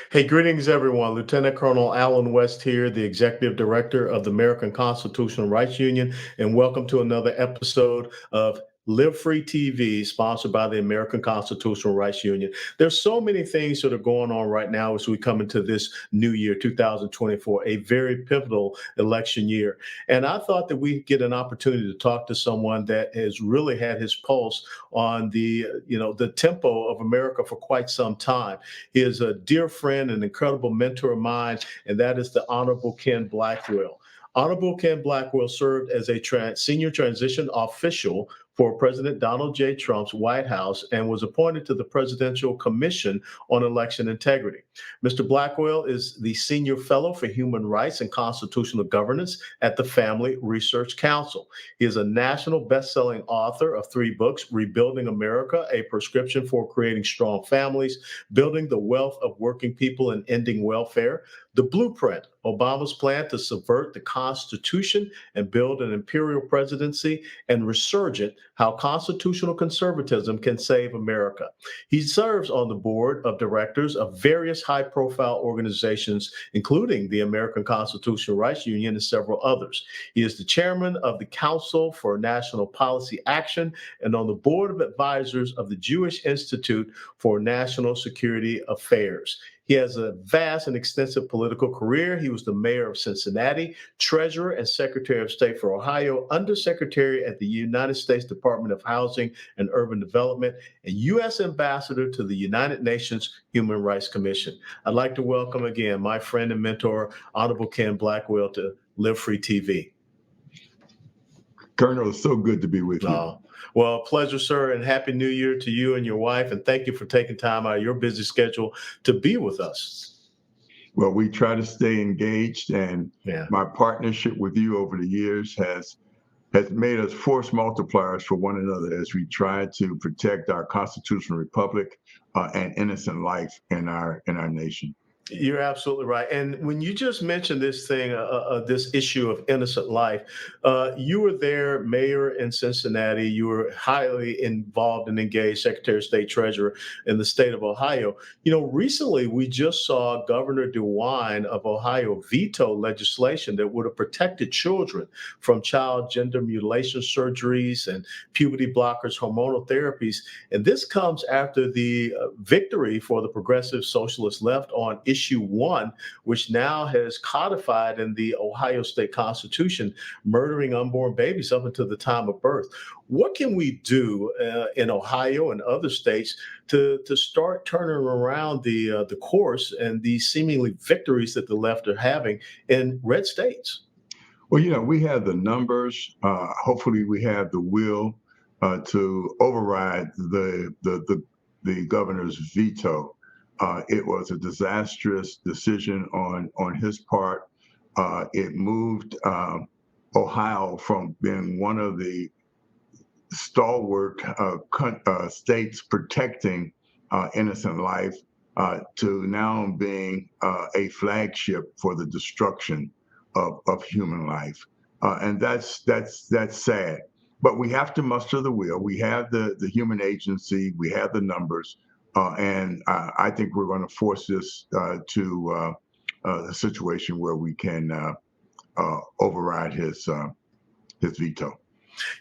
Hey, greetings, everyone. Lieutenant Colonel Alan West here, the Executive Director of the American Constitutional Rights Union, and welcome to another episode of Live Free TV, sponsored by the American Constitutional Rights Union. There's so many things that are going on right now as we come into this new year, 2024, a very pivotal election year. And I thought that we'd get an opportunity to talk to someone that has really had his pulse on the tempo of America for quite some time. He is a dear friend, an incredible mentor of mine, and that is the Honorable Ken Blackwell. Honorable Ken Blackwell served as a senior transition official for President Donald J. Trump's White House and was appointed to the Presidential Commission on Election Integrity. Mr. Blackwell is the Senior Fellow for Human Rights and Constitutional Governance at the Family Research Council. He is a national best-selling author of 3 books: Rebuilding America, A Prescription for Creating Strong Families, Building the Wealth of Working People and Ending Welfare, The Blueprint, Obama's Plan to Subvert the Constitution and Build an Imperial Presidency, and Resurgent, How Constitutional Conservatism Can Save America. He serves on the board of directors of various high-profile organizations, including the American Constitutional Rights Union and several others. He is the chairman of the Council for National Policy Action and on the board of advisors of the Jewish Institute for National Security Affairs. He has a vast and extensive political career. He was the mayor of Cincinnati, treasurer and secretary of state for Ohio, undersecretary at the United States Department of Housing and Urban Development, and U.S. ambassador to the United Nations Human Rights Commission. I'd like to welcome again my friend and mentor, Honorable Ken Blackwell, to Live Free TV. Colonel, it's so good to be with you. Well, pleasure, sir, and Happy New Year to you and your wife. And thank you for taking time out of your busy schedule to be with us. Well, we try to stay engaged, and my partnership with you over the years has made us force multipliers for one another as we try to protect our constitutional republic and innocent life in our nation. You're absolutely right. And when you just mentioned this thing, this issue of innocent life, you were there, mayor in Cincinnati. You were highly involved and engaged, Secretary of State, Treasurer in the state of Ohio. You know, recently we just saw Governor DeWine of Ohio veto legislation that would have protected children from child gender mutilation surgeries and puberty blockers, hormonal therapies. And this comes after the victory for the progressive socialist left on Issue 1, which now has codified in the Ohio State Constitution, murdering unborn babies up until the time of birth. What can we do in Ohio and other states to start turning around the course and the seemingly victories that the left are having in red states? Well, you know, we have the numbers. Hopefully, we have the will to override the governor's veto. It was a disastrous decision on his part. It moved Ohio from being one of the stalwart states protecting innocent life to now being a flagship for the destruction of human life. And that's sad. But we have to muster the will. We have the human agency. We have the numbers. And I think we're going to force this to a situation where we can override his veto.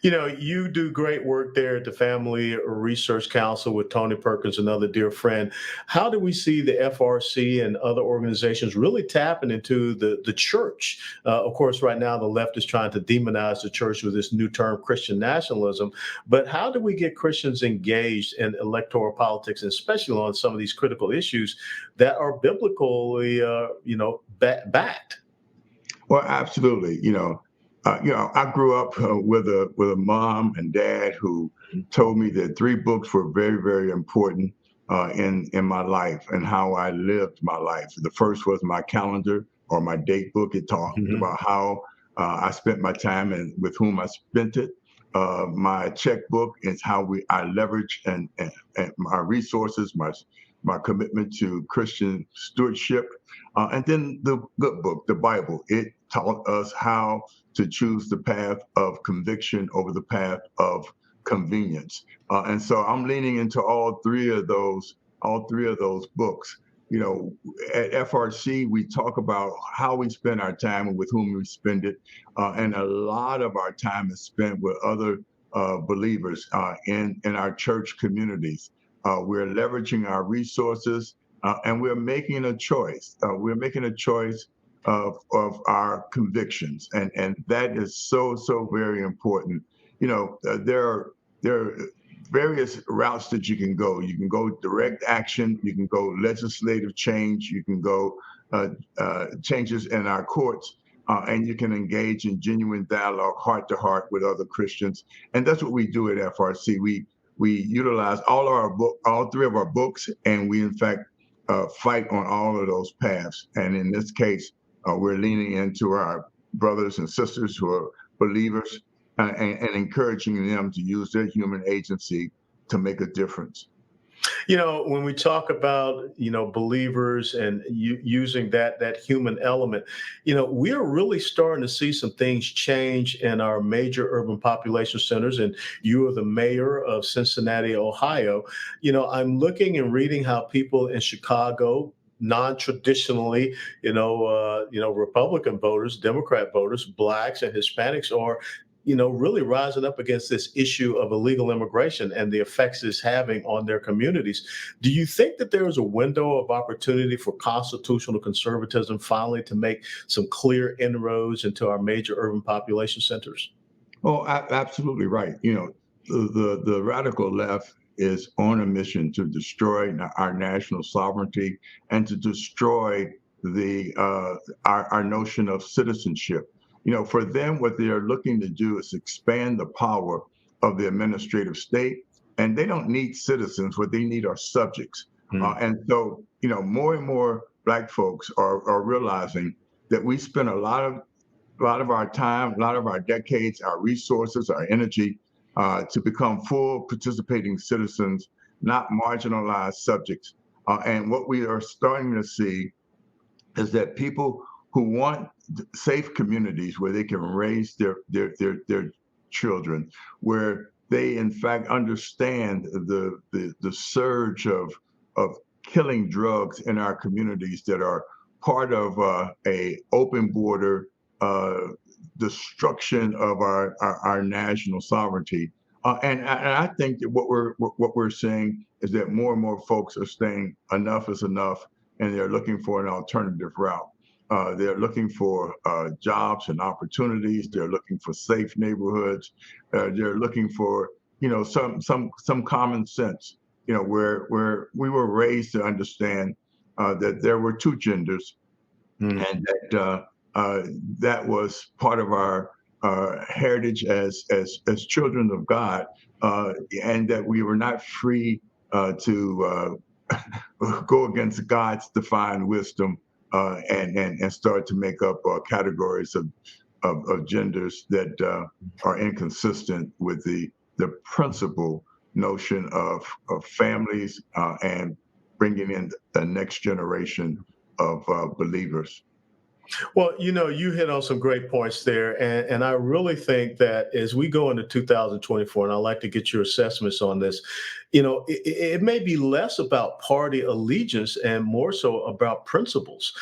You know, you do great work there at the Family Research Council with Tony Perkins, another dear friend. How do we see the FRC and other organizations really tapping into the church? Of course, right now the left is trying to demonize the church with this new term, Christian nationalism. But how do we get Christians engaged in electoral politics, and especially on some of these critical issues that are biblically, backed? Well, absolutely. I grew up with a mom and dad who told me that 3 books were very, very important in my life and how I lived my life. The first was my calendar or my date book. It talked about how I spent my time and with whom I spent it. My checkbook is how I leverage and my resources, my commitment to Christian stewardship. And then the good book, the Bible, it taught us how to choose the path of conviction over the path of convenience. And so I'm leaning into all three of those books. you know, at FRC, we talk about how we spend our time and with whom we spend it. And a lot of our time is spent with other believers in our church communities. We're leveraging our resources and we're making a choice. We're making a choice of our convictions. And that is so very important. There are various routes that you can go. You can go direct action, you can go legislative change, you can go changes in our courts, and you can engage in genuine dialogue, heart to heart, with other Christians. And that's what we do at FRC. We utilize all three of our books, and we in fact fight on all of those paths. And in this case, we're leaning into our brothers and sisters who are believers and encouraging them to use their human agency to make a difference. When we talk about, believers and using that human element, we're really starting to see some things change in our major urban population centers. And you are the mayor of Cincinnati, Ohio. I'm looking and reading how people in Chicago, non-traditionally, Republican voters, Democrat voters, blacks and Hispanics are really rising up against this issue of illegal immigration and the effects it's having on their communities. Do you think that there is a window of opportunity for constitutional conservatism finally to make some clear inroads into our major urban population centers? Oh, absolutely right. The radical left is on a mission to destroy our national sovereignty and to destroy the our notion of citizenship. For them, what they are looking to do is expand the power of the administrative state, and they don't need citizens. What they need are subjects. And so, more and more Black folks are realizing that we spend a lot of our time, a lot of our decades, our resources, our energy to become full participating citizens, not marginalized subjects. And what we are starting to see is that people who want safe communities where they can raise their children, where they in fact understand the surge of killing drugs in our communities that are part of a open border destruction of our national sovereignty. And I think that what we're seeing is that more and more folks are saying enough is enough, and they're looking for an alternative route. They're looking for jobs and opportunities. They're looking for safe neighborhoods. They're looking for some common sense. Where we were raised to understand that there were two genders, Mm. and that was part of our heritage as children of God, and that we were not free to go against God's divine wisdom and start to make up categories of genders that are inconsistent with the principal notion of families and bringing in the next generation of believers. Well, you hit on some great points there. And I really think that as we go into 2024, and I'd like to get your assessments on this, it may be less about party allegiance and more so about principles,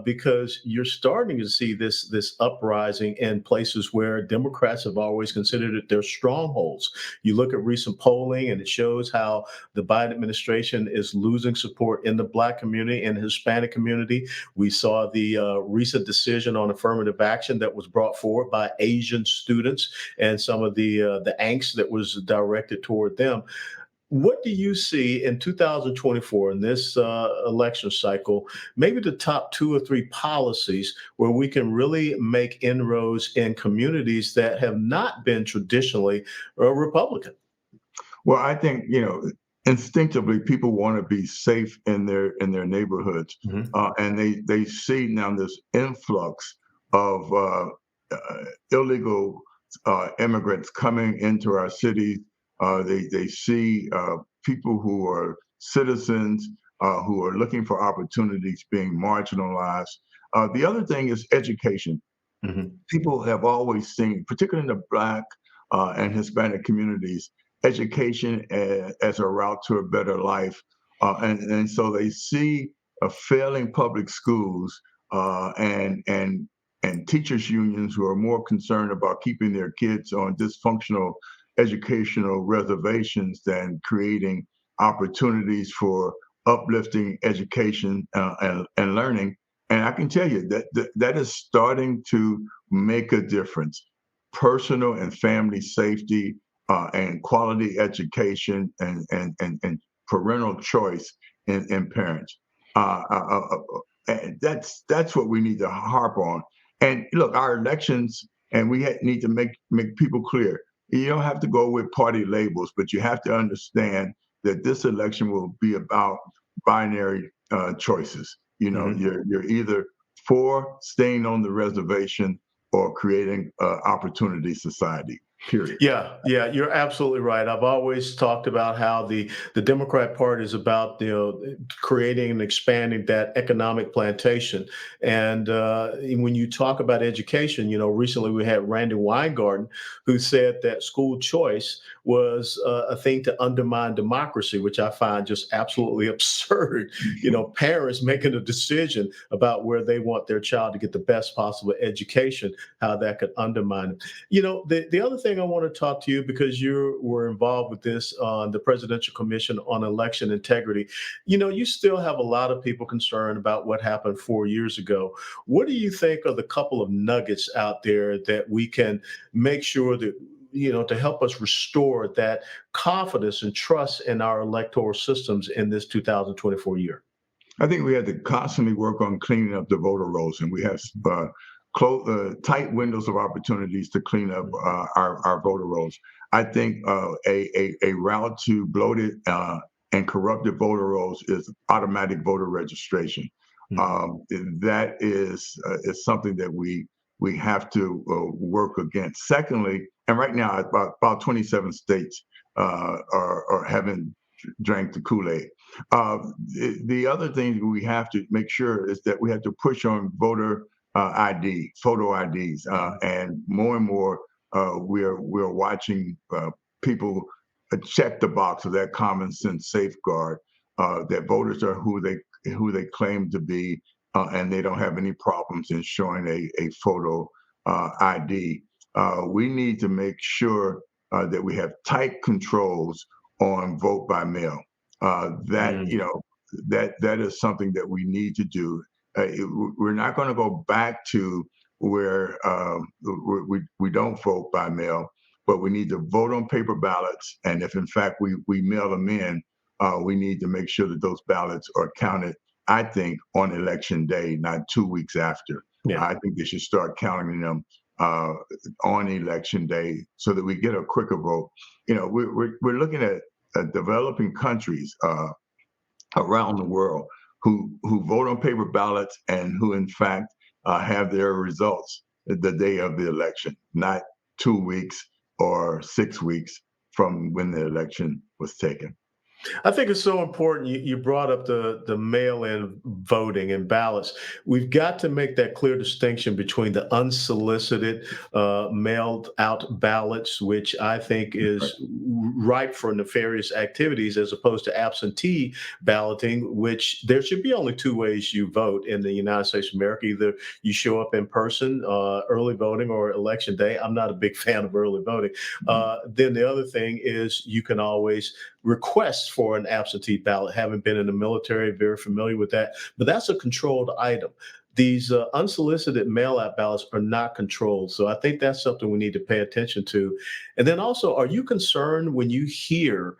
because you're starting to see this uprising in places where Democrats have always considered it their strongholds. You look at recent polling, and it shows how the Biden administration is losing support in the Black community and Hispanic community. We saw the recent decision on affirmative action that was brought forward by Asian students and some of the angst that was directed toward them. What do you see in 2024 in this election cycle, maybe the top two or three policies where we can really make inroads in communities that have not been traditionally Republican? Well, I think instinctively people want to be safe in their neighborhoods, Mhm. and they see now this influx of illegal immigrants coming into our cities. They see people who are citizens who are looking for opportunities being marginalized. The other thing is education. Mhm. People have always seen, particularly in the Black and Hispanic communities, education as a route to a better life. And so they see failing public schools and teachers unions who are more concerned about keeping their kids on dysfunctional educational reservations than creating opportunities for uplifting education and learning. And I can tell you that is starting to make a difference. Personal and family safety and quality education and parental choice in parents. And that's what we need to harp on. And look, our elections, and we need to make people clear. You don't have to go with party labels, but you have to understand that this election will be about binary choices. You know, Mhm. you're either for staying on the reservation or creating opportunity society. Period. Yeah, yeah, you're absolutely right. I've always talked about how the Democrat Party is about creating and expanding that economic plantation. And when you talk about education, recently we had Randy Weingarten who said that school choice was a thing to undermine democracy, which I find just absolutely absurd. Parents making a decision about where they want their child to get the best possible education, how that could undermine it. The other thing I want to talk to you, because you were involved with this on the Presidential Commission on Election Integrity. You still have a lot of people concerned about what happened 4 years ago. What do you think are the couple of nuggets out there that we can make sure that, to help us restore that confidence and trust in our electoral systems in this 2024 year? I think we had to constantly work on cleaning up the voter rolls, and we have tight windows of opportunities to clean up our voter rolls. I think a route to bloated and corrupted voter rolls is automatic voter registration. Mhm. That is something that we have to work against. Secondly, and right now about 27 states are having drank the Kool-Aid. The other thing we have to make sure is that we have to push on voter ID, photo IDs, and more, we're watching people check the box of that common sense safeguard that voters are who they claim to be, and they don't have any problems in showing a photo ID. We need to make sure that we have tight controls on vote by mail. That Mm. you know that is something that we need to do. We're not going to go back to where we don't vote by mail, but we need to vote on paper ballots. And if in fact we mail them in, we need to make sure that those ballots are counted. I think on election day, not 2 weeks after. Yeah. I think they should start counting them uh, on election day so that we get a quicker vote. We're looking at developing countries around the world who vote on paper ballots and who, in fact, have their results the day of the election, not 2 weeks or 6 weeks from when the election was taken. I think it's so important. You brought up the mail-in voting and ballots. We've got to make that clear distinction between the unsolicited, mailed-out ballots, which I think Right. is ripe for nefarious activities, as opposed to absentee balloting, which there should be only two ways you vote in the United States of America. Either you show up in person, early voting, or election day. I'm not a big fan of early voting. Then the other thing is you can always request for an absentee ballot. Having been in the military, very familiar with that. But that's a controlled item. These unsolicited mail-out ballots are not controlled. So I think that's something we need to pay attention to. And then also, are you concerned when you hear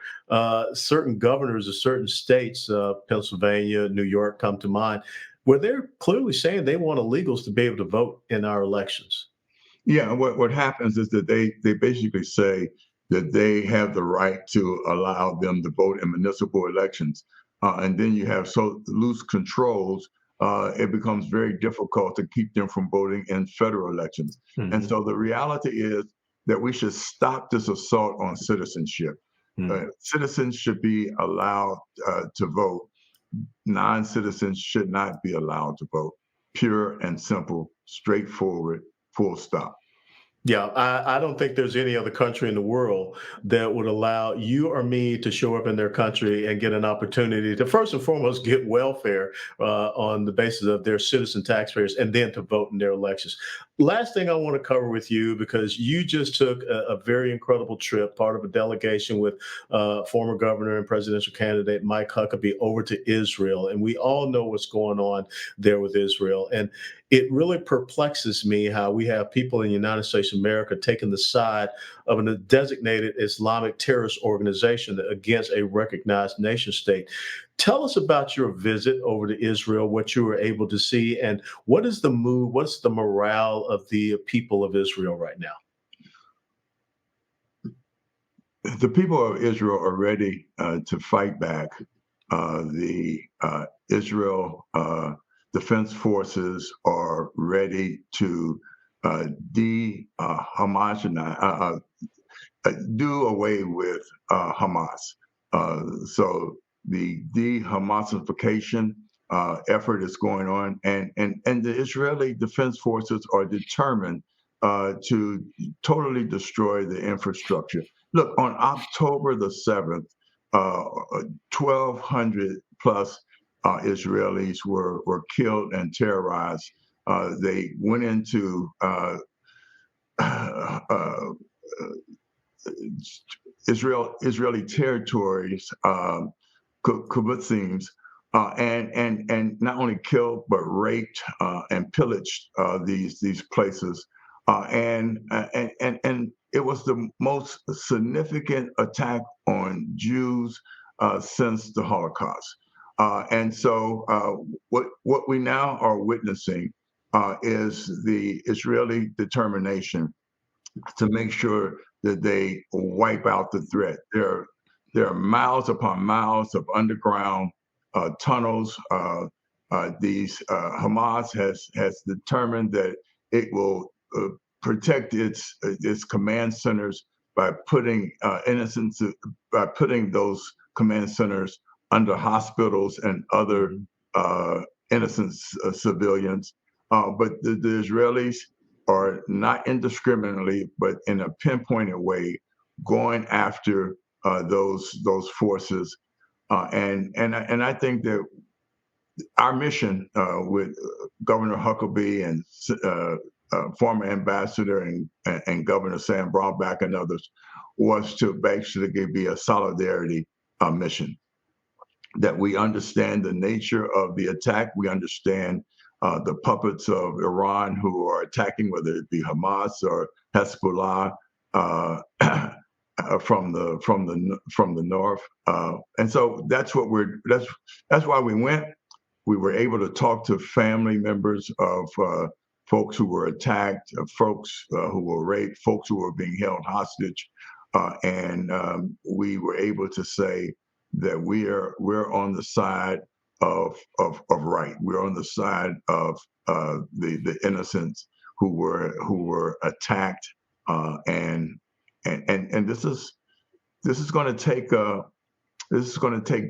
certain governors of certain states, Pennsylvania, New York, come to mind, where they're clearly saying they want illegals to be able to vote in our elections? Yeah, what happens is that they basically say that they have the right to allow them to vote in municipal elections, and then you have so loose controls. It becomes very difficult to keep them from voting in federal elections. And Mhm. so the reality is that we should stop this assault on citizenship. Mhm. Citizens should be allowed to vote. Non-citizens should not be allowed to vote. Pure and simple, straightforward, full stop. Yeah, I don't think there's any other country in the world that would allow you or me to show up in their country and get an opportunity to first and foremost get welfare on the basis of their citizen taxpayers and then to vote in their elections. Last thing I want to cover with you, because you just took a very incredible trip, part of a delegation with former governor and presidential candidate Mike Huckabee over to Israel. And we all know what's going on there with Israel. And it really perplexes me how we have people in the United States of America taking the side of a designated Islamic terrorist organization against a recognized nation state. Tell us about your visit over to Israel, what you were able to see, and what is the mood, what's the morale of the people of Israel right now? The people of Israel are ready to fight back. The Israel Defense Forces are ready to de-Hamas, do away with Hamas. So the de-Hamasification effort is going on, and the Israeli Defense Forces are determined to totally destroy the infrastructure. Look, on October the 7th, 1,200 plus Israelis were killed and terrorized. They went into Israeli territories, kibbutzim, and not only killed but raped and pillaged these places, and it was the most significant attack on Jews since the Holocaust. And so, what we now are witnessing is the Israeli determination to make sure that they wipe out the threat. There are miles upon miles of underground tunnels. These Hamas has determined that it will protect its command centers by putting those command centers under hospitals and other innocent civilians. But the Israelis are not indiscriminately, but in a pinpointed way, going after those forces. And I think that our mission with Governor Huckabee and former ambassador and Governor Sam Brownback and others was to basically be a solidarity mission. That we understand the nature of the attack, we understand the puppets of Iran who are attacking, whether it be Hamas or Hezbollah from the north, and so that's why we went. We were able to talk to family members of folks who were attacked, folks who were raped, folks who were being held hostage, and we were able to say that we're on the side of right. We're on the side of the innocents who were attacked, and this is going to take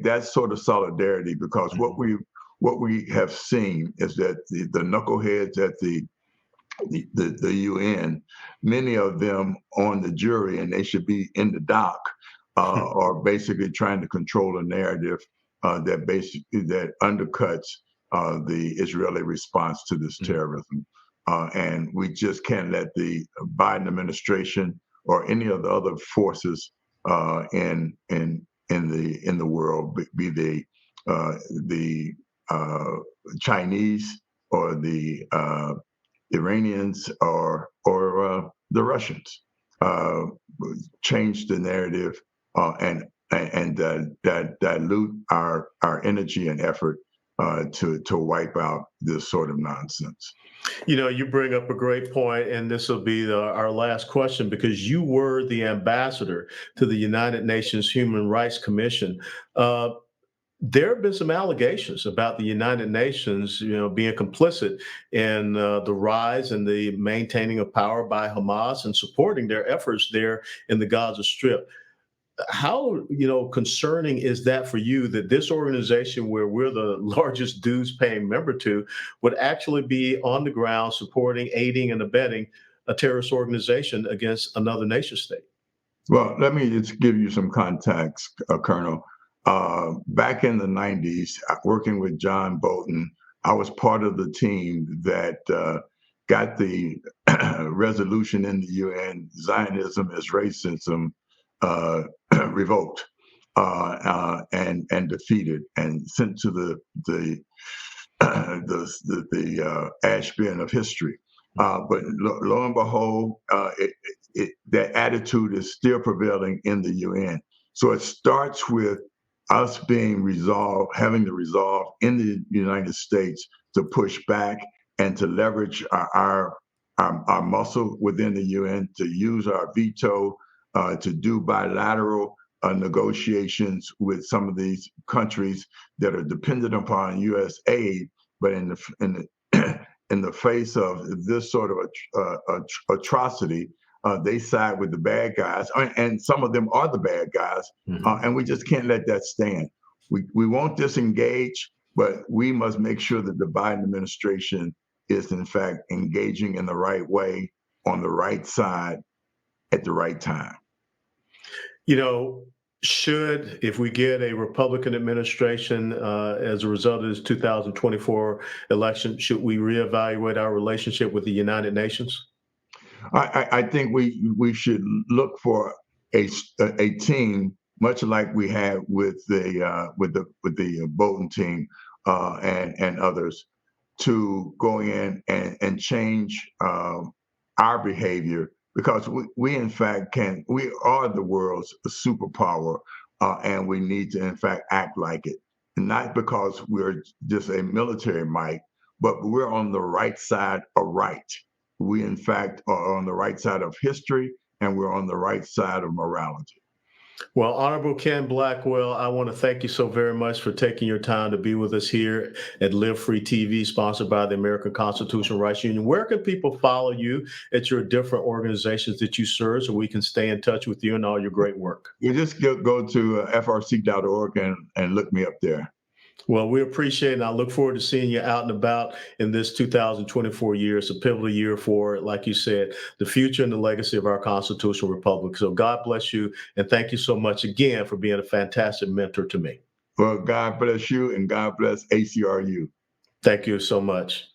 that sort of solidarity, because what we have seen is that the knuckleheads at the UN, many of them on the jury, and they should be in the dock, are basically trying to control a narrative that undercuts the Israeli response to this terrorism, and we just can't let the Biden administration or any of the other forces in the world, be they the Chinese or the Iranians or the Russians, change the narrative and dilute our energy and effort to wipe out this sort of nonsense. You bring up a great point, and this will be our last question, because you were the ambassador to the United Nations Human Rights Commission. There have been some allegations about the United Nations, being complicit in the rise and the maintaining of power by Hamas and supporting their efforts there in the Gaza Strip. How concerning is that for you, that this organization, where we're the largest dues paying member to, would actually be on the ground supporting, aiding, and abetting a terrorist organization against another nation state? Well, let me just give you some context, Colonel. Back in the 90s, working with John Bolton, I was part of the team that got the resolution in the UN, Zionism as racism, revoked and defeated and sent to the ash bin of history. But lo and behold, that attitude is still prevailing in the UN. So it starts with us being resolved, having the resolve in the United States to push back and to leverage our muscle within the UN, to use our veto, to do bilateral negotiations with some of these countries that are dependent upon U.S. aid, but in the face of this sort of atrocity, they side with the bad guys, and some of them are the bad guys, and we just can't let that stand. We won't disengage, but we must make sure that the Biden administration is in fact engaging in the right way, on the right side, at the right time. If we get a Republican administration as a result of this 2024 election, should we reevaluate our relationship with the United Nations? I think we should look for a team, much like we had with the Bolton team and others, to go in and change our behavior, because we in fact we are the world's superpower, and we need to in fact act like it, not because we're just a military might, but we're on the right side of right. We in fact are on the right side of history, and we're on the right side of morality. Well, Honorable Ken Blackwell, I want to thank you so very much for taking your time to be with us here at Live Free TV, sponsored by the American Constitutional Rights Union. Where can people follow you at your different organizations that you serve, so we can stay in touch with you and all your great work? You just go to frc.org and look me up there. Well, we appreciate it, and I look forward to seeing you out and about in this 2024 year. It's a pivotal year for, like you said, the future and the legacy of our constitutional republic. So God bless you, and thank you so much again for being a fantastic mentor to me. Well, God bless you, and God bless ACRU. Thank you so much.